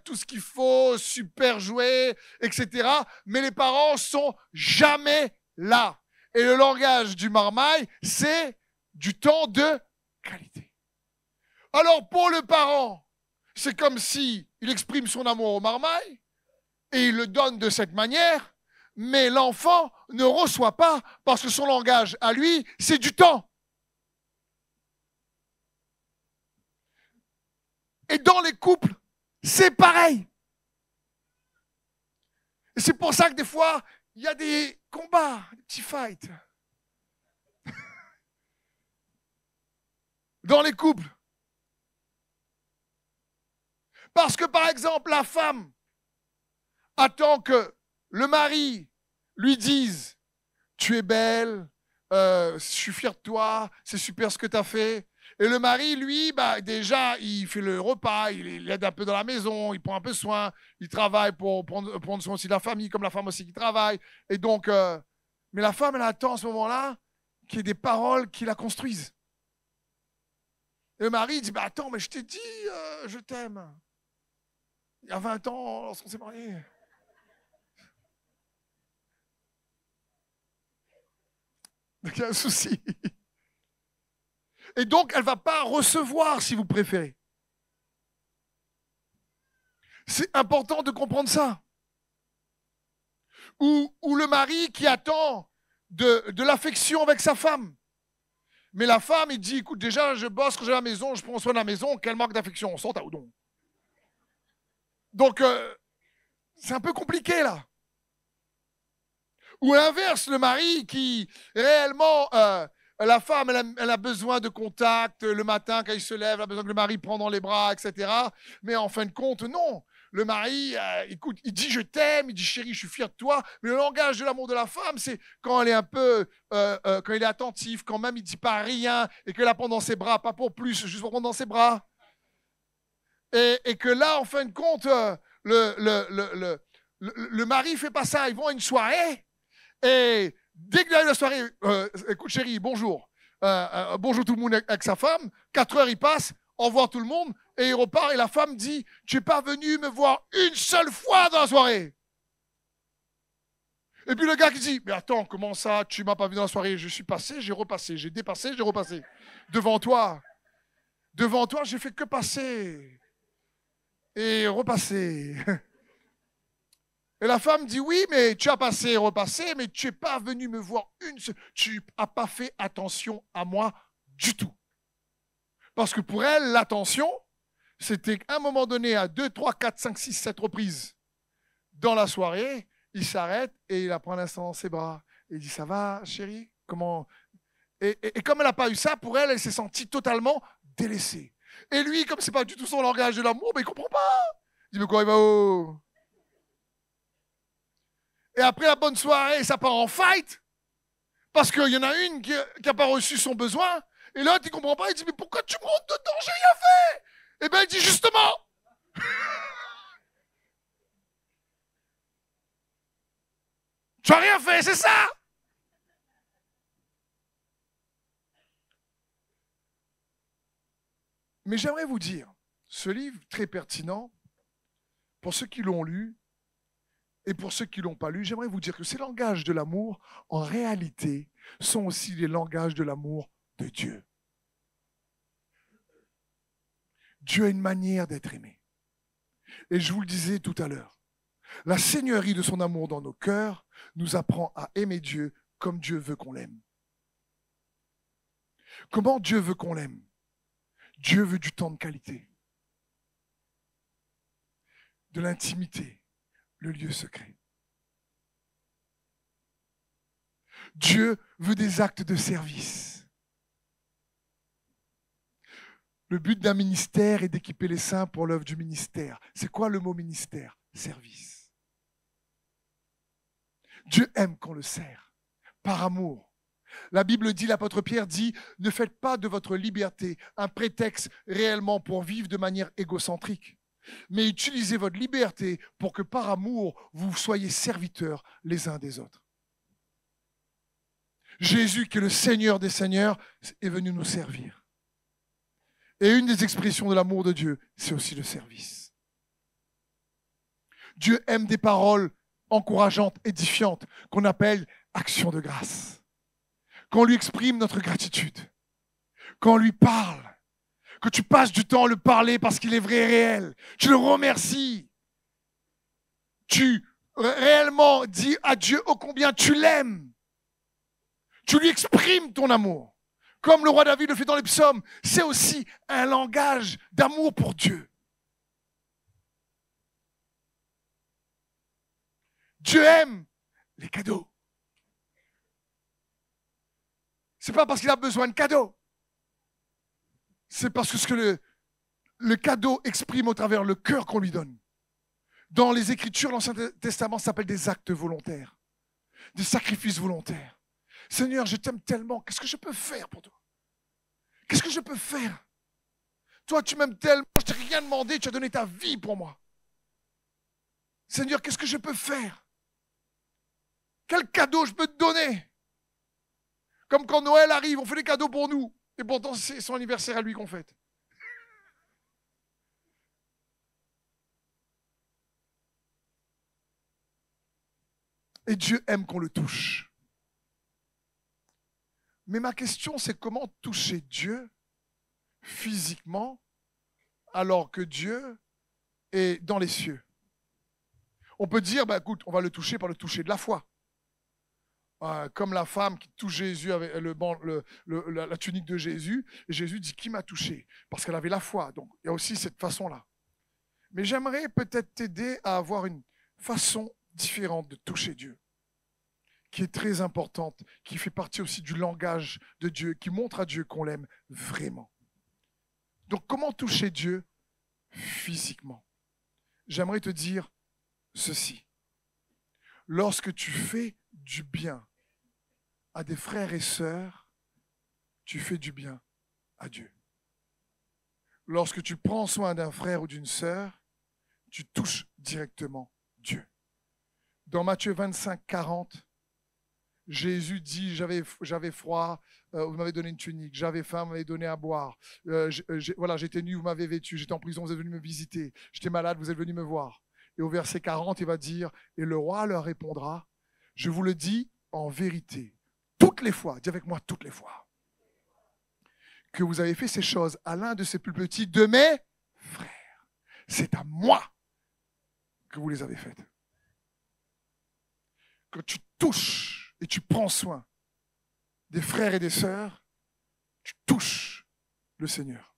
tout ce qu'il faut, super jouets, etc. Mais les parents sont jamais là. Et le langage du marmaille, c'est du temps de qualité. Alors pour le parent, c'est comme si il exprime son amour au marmaille et il le donne de cette manière, mais l'enfant ne reçoit pas parce que son langage à lui, c'est du temps. Et dans les couples, c'est pareil. Et c'est pour ça que des fois, il y a des combats, des petits fights. Dans les couples. Parce que, par exemple, la femme attend que le mari lui dise « Tu es belle, je suis fier de toi, c'est super ce que tu as fait. » Et le mari, lui, déjà, il fait le repas, il aide un peu dans la maison, il prend un peu soin, il travaille pour prendre soin aussi de la famille, comme la femme aussi qui travaille. Et donc, mais la femme, elle attend à ce moment-là qu'il y ait des paroles qui la construisent. Et le mari dit, attends, mais je t'ai dit, je t'aime. Il y a 20 ans, lorsqu'on s'est mariés. Donc, il y a un souci. Et donc, elle ne va pas recevoir, si vous préférez. C'est important de comprendre ça. Ou le mari qui attend de l'affection avec sa femme. Mais la femme, il dit, écoute, déjà, je bosse quand j'ai la maison, je prends soin de la maison, quel manque d'affection, on sort à Oudon. Donc, c'est un peu compliqué, là. Ou à l'inverse, le mari qui, réellement, la femme, elle a besoin de contact le matin quand il se lève, elle a besoin que le mari prenne dans les bras, etc. Mais en fin de compte, non. Le mari, écoute, il dit je t'aime, il dit chérie, je suis fier de toi. Mais le langage de l'amour de la femme, c'est quand elle est un peu, quand il est attentif, quand même il ne dit pas rien et qu'elle la prend dans ses bras, pas pour plus, juste pour prendre dans ses bras. Et que là, en fin de compte, le mari ne fait pas ça. Ils vont à une soirée et dès qu'il arrive à la soirée, écoute chérie, bonjour. Bonjour tout le monde avec sa femme. 4 heures, il passe, au revoir tout le monde. Et il repart et la femme dit, tu n'es pas venu me voir une seule fois dans la soirée. Et puis le gars qui dit, mais attends, comment ça, tu ne m'as pas vu dans la soirée? Je suis passé, j'ai repassé, j'ai dépassé, j'ai repassé. Devant toi, j'ai fait que passer. Et repasser. Et la femme dit, oui, mais tu as passé et repassé, mais tu n'es pas venu me voir une seule. Tu n'as pas fait attention à moi du tout. Parce que pour elle, l'attention, c'était qu'à un moment donné, à 2, 3, 4, 5, 6, 7 reprises dans la soirée, il s'arrête et il la prend l'instant dans ses bras. Et il dit, ça va, chérie? Comment? Et comme elle n'a pas eu ça, pour elle, elle s'est sentie totalement délaissée. Et lui, comme ce n'est pas du tout son langage de l'amour, il ne comprend pas. Il dit, mais quoi, il va où? Et après la bonne soirée, ça part en fight. Parce qu'il y en a une qui n'a pas reçu son besoin. Et l'autre, il ne comprend pas. Il dit, mais pourquoi tu me rentres dedans? J'ai rien fait. Eh bien, il dit, justement. Tu n'as rien fait, c'est ça. Mais j'aimerais vous dire, ce livre très pertinent, pour ceux qui l'ont lu, et pour ceux qui ne l'ont pas lu, j'aimerais vous dire que ces langages de l'amour, en réalité, sont aussi les langages de l'amour de Dieu. Dieu a une manière d'être aimé. Et je vous le disais tout à l'heure, la seigneurie de son amour dans nos cœurs nous apprend à aimer Dieu comme Dieu veut qu'on l'aime. Comment Dieu veut qu'on l'aime? Dieu veut du temps de qualité, de l'intimité, le lieu secret. Dieu veut des actes de service. Le but d'un ministère est d'équiper les saints pour l'œuvre du ministère. C'est quoi le mot ministère? Service. Dieu aime qu'on le sert, par amour. La Bible dit, l'apôtre Pierre dit, ne faites pas de votre liberté un prétexte réellement pour vivre de manière égocentrique, mais utilisez votre liberté pour que par amour, vous soyez serviteurs les uns des autres. Jésus, qui est le Seigneur des Seigneurs, est venu nous servir. Et une des expressions de l'amour de Dieu, c'est aussi le service. Dieu aime des paroles encourageantes, édifiantes, qu'on appelle actions de grâce. Qu'on lui exprime notre gratitude. Qu'on lui parle. Que tu passes du temps à le parler parce qu'il est vrai et réel. Tu le remercies. Tu réellement dis à Dieu ô combien tu l'aimes. Tu lui exprimes ton amour. Comme le roi David le fait dans les psaumes, c'est aussi un langage d'amour pour Dieu. Dieu aime les cadeaux. C'est pas parce qu'il a besoin de cadeaux. C'est parce que ce que le cadeau exprime au travers le cœur qu'on lui donne. Dans les Écritures, l'Ancien Testament s'appelle des actes volontaires, des sacrifices volontaires. Seigneur, je t'aime tellement, qu'est-ce que je peux faire pour toi? Qu'est-ce que je peux faire? Toi, tu m'aimes tellement, je t'ai rien demandé, tu as donné ta vie pour moi. Seigneur, qu'est-ce que je peux faire? Quel cadeau je peux te donner? Comme quand Noël arrive, on fait des cadeaux pour nous, et pourtant c'est son anniversaire à lui qu'on fête. Et Dieu aime qu'on le touche. Mais ma question, c'est comment toucher Dieu physiquement alors que Dieu est dans les cieux? On peut dire, bah, écoute, on va le toucher par le toucher de la foi. Comme la femme qui touche Jésus avec la tunique de Jésus, et Jésus dit, qui m'a touché? Parce qu'elle avait la foi. Donc, il y a aussi cette façon-là. Mais j'aimerais peut-être t'aider à avoir une façon différente de toucher Dieu, qui est très importante, qui fait partie aussi du langage de Dieu, qui montre à Dieu qu'on l'aime vraiment. Donc, comment toucher Dieu physiquement? J'aimerais te dire ceci. Lorsque tu fais du bien à des frères et sœurs, tu fais du bien à Dieu. Lorsque tu prends soin d'un frère ou d'une sœur, tu touches directement Dieu. Dans Matthieu 25, 40, Jésus dit, j'avais froid, vous m'avez donné une tunique, j'avais faim, vous m'avez donné à boire, voilà, j'étais nu, vous m'avez vêtu, j'étais en prison, vous êtes venu me visiter, j'étais malade, vous êtes venu me voir. Et au verset 40, il va dire, et le roi leur répondra, je vous le dis en vérité, toutes les fois, dis avec moi toutes les fois, que vous avez fait ces choses à l'un de ces plus petits de mes frères, c'est à moi que vous les avez faites. Quand tu touches et tu prends soin des frères et des sœurs, tu touches le Seigneur.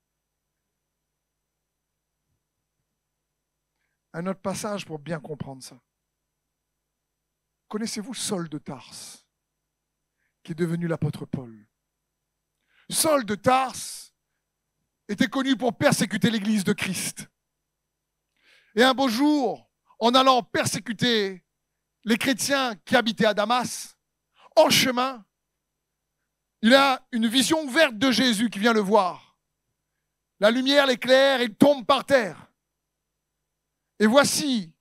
Un autre passage pour bien comprendre ça. Connaissez-vous Saul de Tarse, qui est devenu l'apôtre Paul? Saul de Tarse était connu pour persécuter l'Église de Christ. Et un beau jour, en allant persécuter les chrétiens qui habitaient à Damas, en chemin, il a une vision ouverte de Jésus qui vient le voir. La lumière l'éclaire et il tombe par terre. Et voici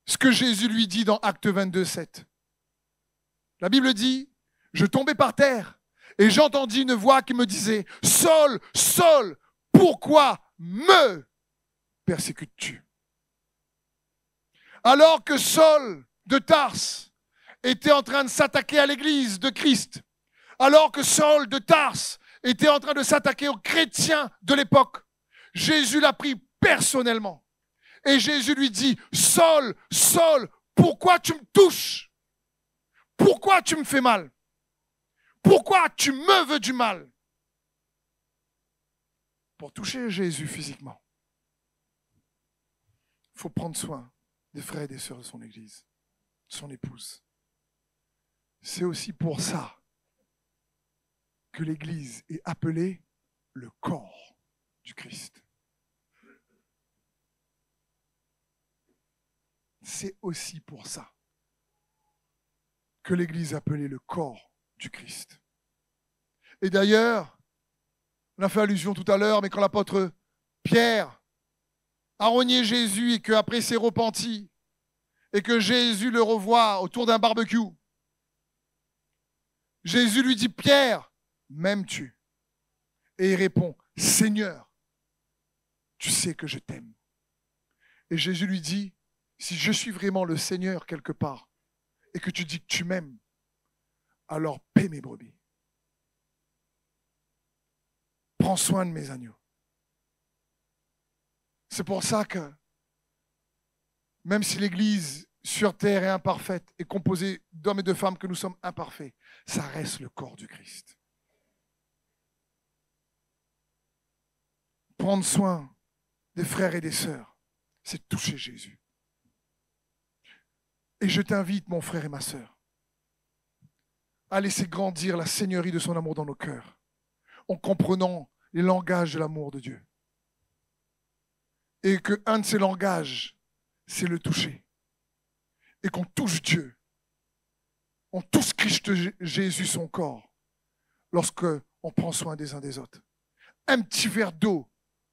ce que Jésus lui dit dans Acte 22, 7. La Bible dit, je tombais par terre et j'entendis une voix qui me disait, Saul, Saul, pourquoi me persécutes-tu? Alors que Saul de Tarse était en train de s'attaquer à l'église de Christ, alors que Saul de Tarse était en train de s'attaquer aux chrétiens de l'époque, Jésus l'a pris personnellement. Et Jésus lui dit, Saul, Saul, pourquoi tu me touches? Pourquoi tu me fais mal? Pourquoi tu me veux du mal? Pour toucher Jésus physiquement, il faut prendre soin des frères et des sœurs de son église, de son épouse. C'est aussi pour ça que l'église est appelée le corps du Christ. C'est aussi pour ça que l'église est appelée le corps du Christ. Et d'ailleurs, on a fait allusion tout à l'heure, mais quand l'apôtre Pierre a renié Jésus et qu'après s'est repenti et que Jésus le revoit autour d'un barbecue, Jésus lui dit, Pierre, m'aimes-tu? Et il répond, Seigneur, tu sais que je t'aime. Et Jésus lui dit, si je suis vraiment le Seigneur quelque part et que tu dis que tu m'aimes, alors paie mes brebis. Prends soin de mes agneaux. C'est pour ça que même si l'Église sur terre est imparfaite et composée d'hommes et de femmes que nous sommes imparfaits, ça reste le corps du Christ. Prendre soin des frères et des sœurs, c'est toucher Jésus. Et je t'invite, mon frère et ma sœur, à laisser grandir la seigneurie de son amour dans nos cœurs, en comprenant les langages de l'amour de Dieu. Et qu'un de ces langages, c'est le toucher. Et qu'on touche Dieu. On touche Christ Jésus, son corps, lorsque on prend soin des uns des autres. Un petit verre d'eau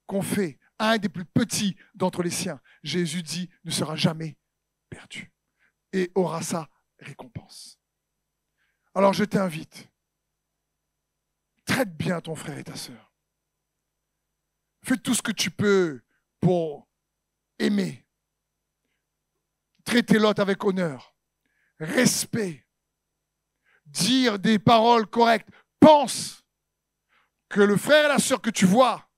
qu'on fait à un des plus petits d'entre les siens, Jésus dit, ne sera jamais perdu et aura sa récompense. Alors je t'invite, traite bien ton frère et ta sœur. Fais tout ce que tu peux pour aimer. Traiter l'autre avec honneur, respect, dire des paroles correctes. Pense que le frère et la sœur que tu vois,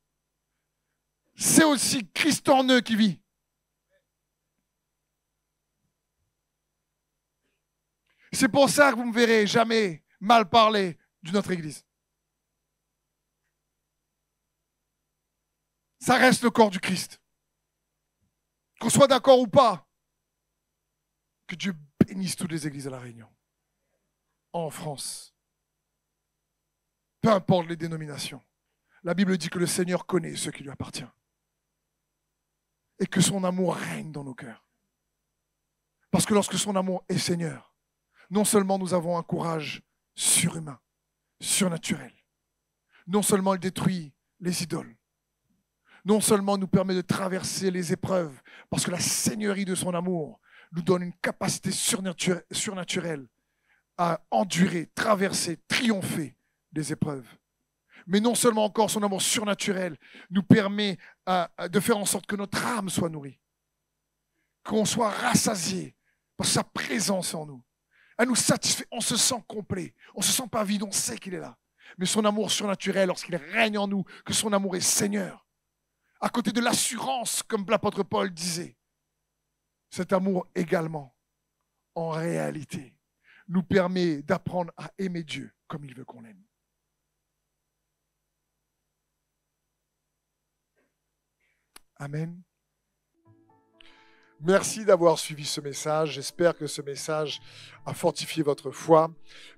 c'est aussi Christ en eux qui vit. C'est pour ça que vous ne me verrez jamais mal parler d'une autre église. Ça reste le corps du Christ. Qu'on soit d'accord ou pas, que Dieu bénisse toutes les églises à La Réunion, en France. Peu importe les dénominations. La Bible dit que le Seigneur connaît ce qui lui appartient. Et que son amour règne dans nos cœurs. Parce que lorsque son amour est Seigneur, non seulement nous avons un courage surhumain, surnaturel, non seulement il détruit les idoles, non seulement nous permet de traverser les épreuves, parce que la seigneurie de son amour nous donne une capacité surnaturelle à endurer, traverser, triompher des épreuves. Mais non seulement encore son amour surnaturel nous permet de faire en sorte que notre âme soit nourrie, qu'on soit rassasié par sa présence en nous. Elle nous satisfait, on se sent complet, on ne se sent pas vide, on sait qu'il est là. Mais son amour surnaturel, lorsqu'il règne en nous, que son amour est Seigneur, à côté de l'assurance, comme l'apôtre Paul disait, cet amour également, en réalité, nous permet d'apprendre à aimer Dieu comme il veut qu'on l'aime. Amen. Merci d'avoir suivi ce message. J'espère que ce message a fortifié votre foi.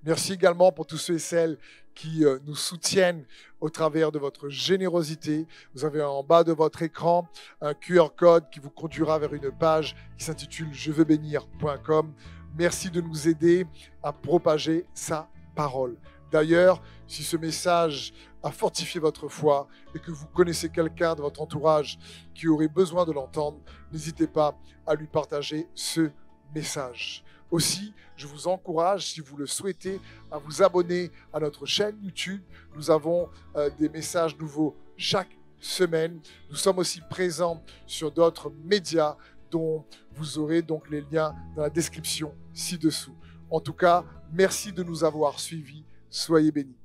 Merci également pour tous ceux et celles qui nous soutiennent au travers de votre générosité. Vous avez en bas de votre écran un QR code qui vous conduira vers une page qui s'intitule jeveuxbénir.com. Merci de nous aider à propager sa parole. D'ailleurs, si ce message a fortifié votre foi et que vous connaissez quelqu'un de votre entourage qui aurait besoin de l'entendre, n'hésitez pas à lui partager ce message. Aussi, je vous encourage, si vous le souhaitez, à vous abonner à notre chaîne YouTube. Nous avons des messages nouveaux chaque semaine. Nous sommes aussi présents sur d'autres médias dont vous aurez donc les liens dans la description ci-dessous. En tout cas, merci de nous avoir suivis. Soyez bénis.